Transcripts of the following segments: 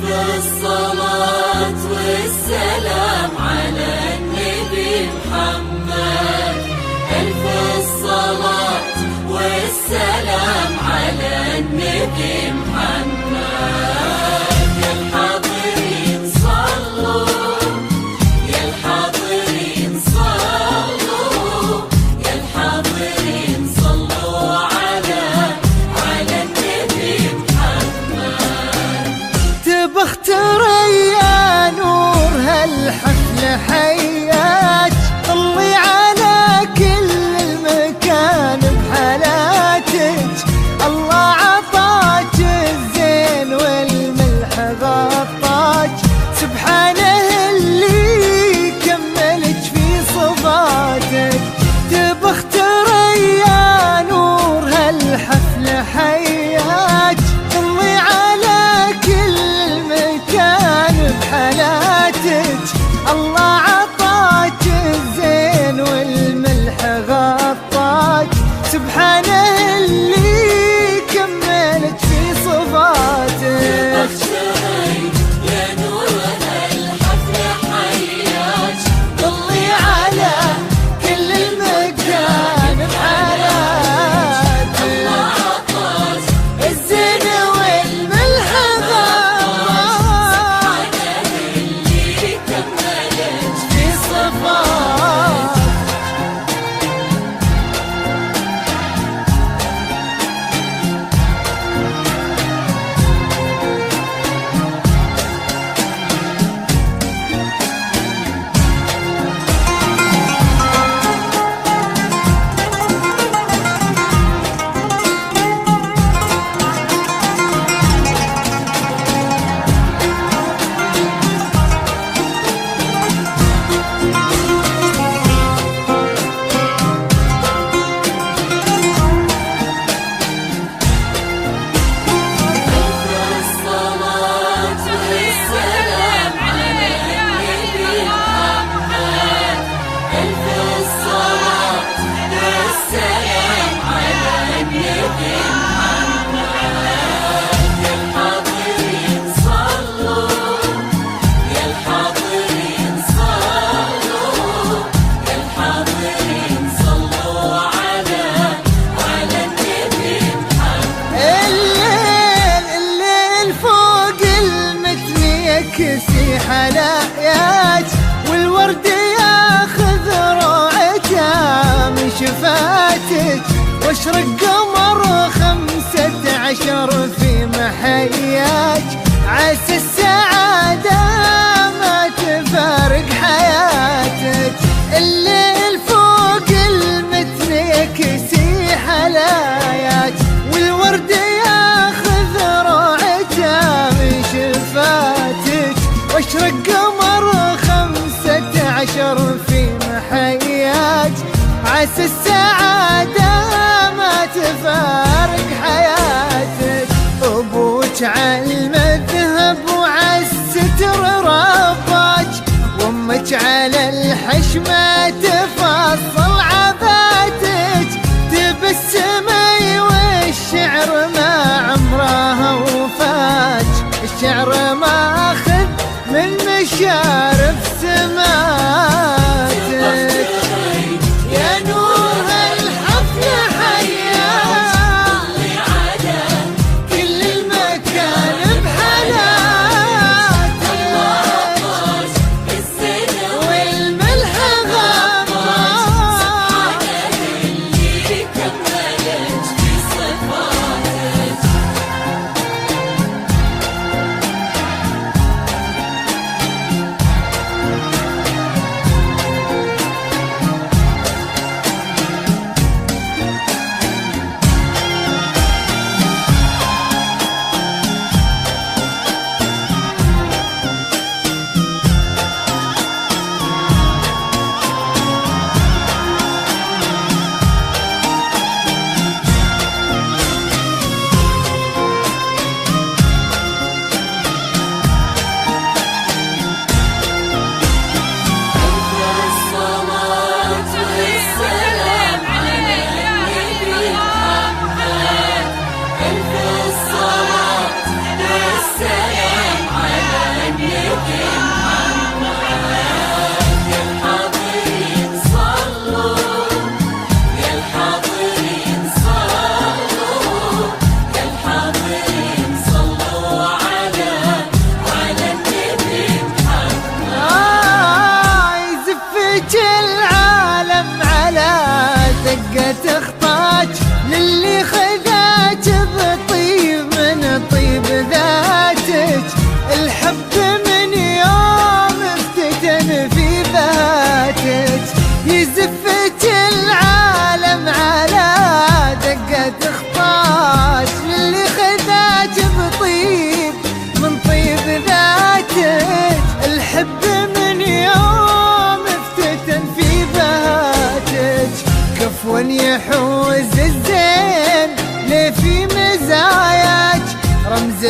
الصلاة والسلام على النبي محمد. ألف الصلاة والسلام على النبي محمد. يا الحاضرين صلوا، يا الحاضرين صلوا، يا الحاضرين صلوا على النبي محمد. تبختر يا نور هالحفل حياك، طلي على كل المكان بحالاتك. الله عطاك الزين والملح غطاك، سبحانه اللي كملك في صفاتك. تبختر يا نور هالحفل حياك، طلي على كل مكان بحالاتك. الله عطاك الزين والملح غطاك، سبحانه اللي كملك في صفاتك. يا نور هالحفل حياك، طلي على كل المكان بحالاتك. الله عطاك الزين والملح غطاك، اللي كملك في صفاتك. كسي حلاياك والورد ياخذ روعته من شفاتك، واشرق قمر 15 في محياك. عسى السعادة ما تفارق حياتك. الليل فوق المتن يكسي حلاياك، والورد ياخذ روعته من شفاتك، واشرق قمر 15 في محياك. عسى السعادة ما تفارق حياتك. أبوك على المذهب وعالستر رباك، وأمك على الحشمة تفصل عباتك. تبسمي والشعر ما عمرها وفاك، الشعر ماخذ من مشارف سماتك. يا نور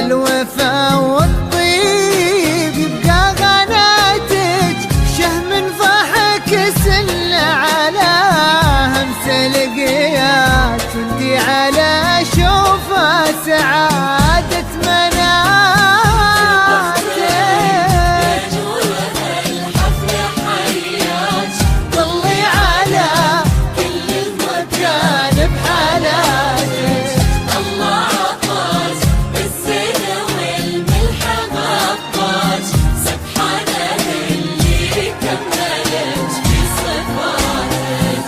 الوفا والطيب يبقى غناتك، شهم ضحك سل على همس القيات، ودي على شوفه سعادة مناتك. طلي على كل المكان بحالاتك. الله عطاك بالزين والملح غطاك، سبحانه اللي كملك في صفاتك.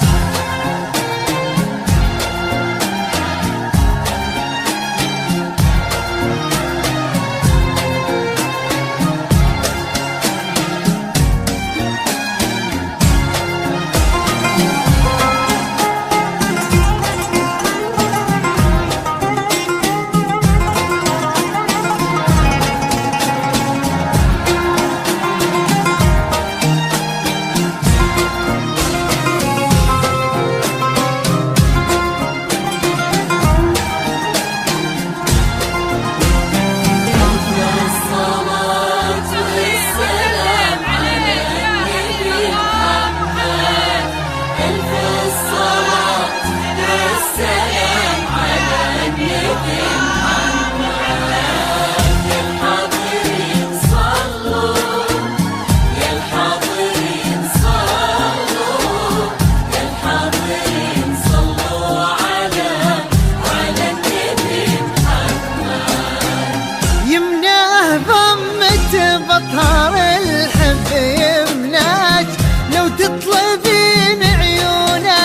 بطهر الحب يمناك، لو تطلبين عيونه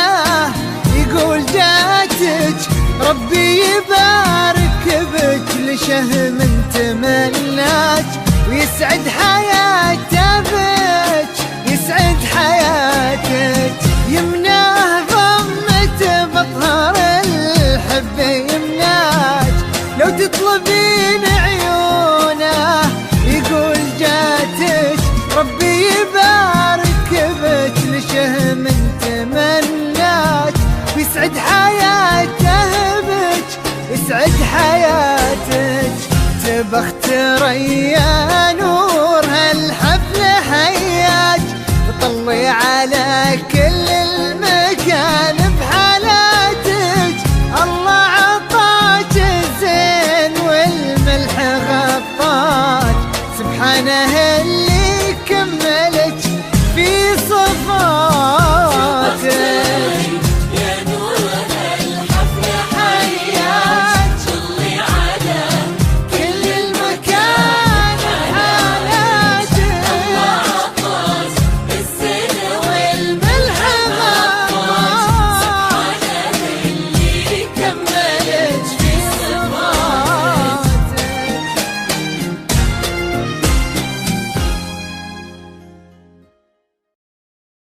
يقول جاتك، ربي يبارك بك لشهم تمناك، ويسعد حياته بك يسعد حياتك. يمناه ضمته بطهر الحب يمناك، لو تطلبين عيونه يقول جاتك، ربي يبارك بك لشهم تمناك، ويسعد حياته بك يسعد حياتك. تبخت ريا نور هالحفل حياك، وطلي على كل